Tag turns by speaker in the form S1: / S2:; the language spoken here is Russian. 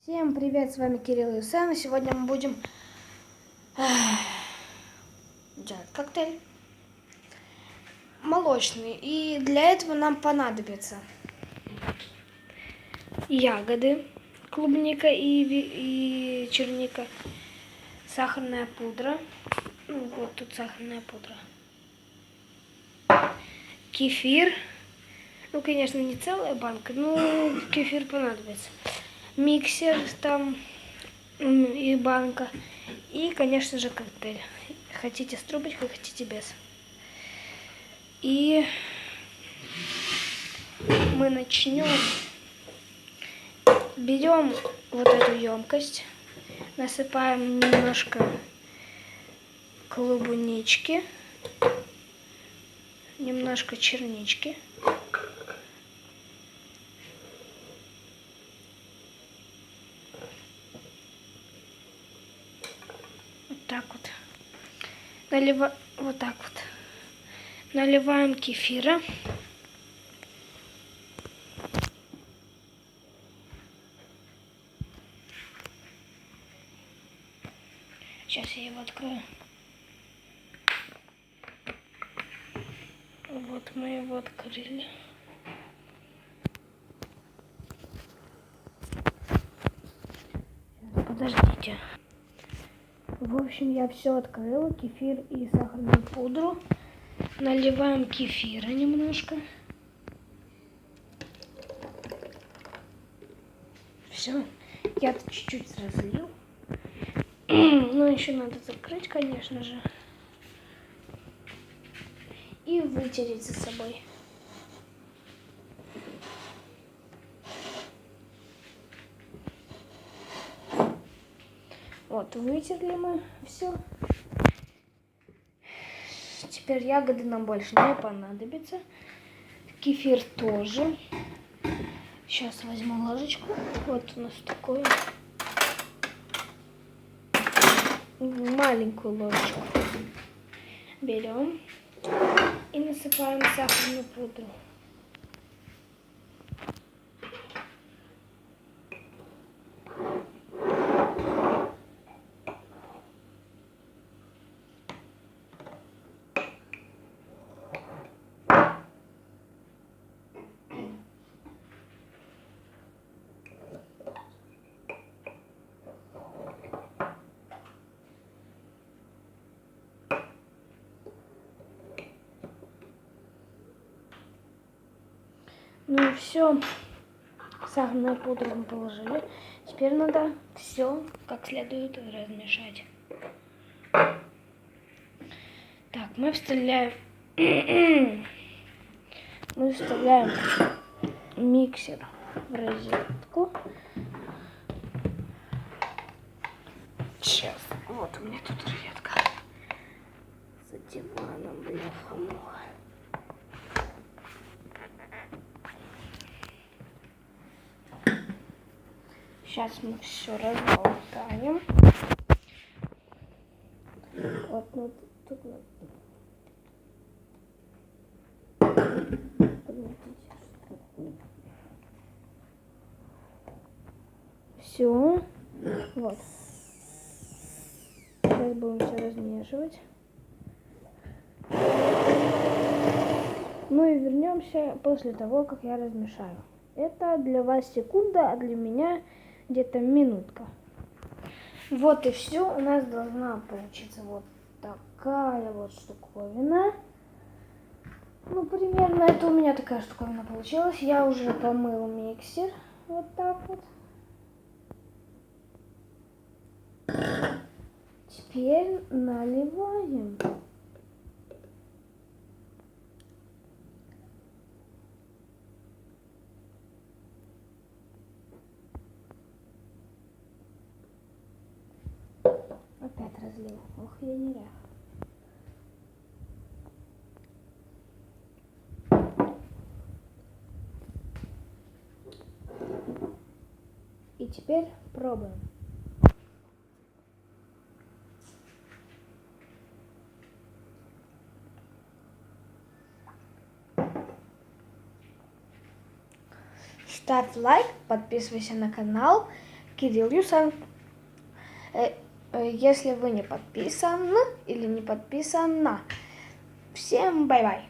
S1: Всем привет, с вами Кирилл и Сэм, и сегодня мы будем делать коктейль молочный, и для этого нам понадобится ягоды, клубника и черника, сахарная пудра, вот тут сахарная пудра, кефир, конечно, не целая банка, но кефир понадобится, миксер там и банка. И, конечно же, коктейль. Хотите с трубочкой, хотите без. И мы начнем. Берем вот эту емкость, насыпаем немножко клубнички, немножко чернички. Вот так вот. Вот так вот. Наливаем кефира. Сейчас я его открою. Вот мы его открыли. Подождите. В общем, я все открыла. Кефир и сахарную пудру. Наливаем кефира немножко. Все. Я тут чуть-чуть разлил. Но еще надо закрыть, конечно же. И вытереть за собой. Вот, вытерли мы все. Теперь ягоды нам больше не понадобятся. Кефир тоже. Сейчас возьму ложечку. Вот у нас такую маленькую ложечку. Берем и насыпаем сахарную пудру. Ну и все, сахарную пудру мы положили. Теперь надо все как следует размешать. Так, мы вставляем миксер в розетку. Сейчас, вот у меня тут розетка. За диваном, бляха-муха. Сейчас мы все разболтаем. Вот, ну тут все. Вот. Сейчас будем все размешивать. Ну и вернемся после того, как я размешаю. Это для вас секунда, а для меня где-то минутка. Вот и все. У нас должна получиться вот такая вот штуковина. Ну, примерно это у меня такая штуковина получилась. Я уже помыл миксер. Вот так вот. Теперь наливаем. Опять разлил. Ох, я неряха. И теперь пробуем. Ставь лайк, подписывайся на канал. Кирилл Юсов. Если вы не подписаны или не подписана, всем бай-бай.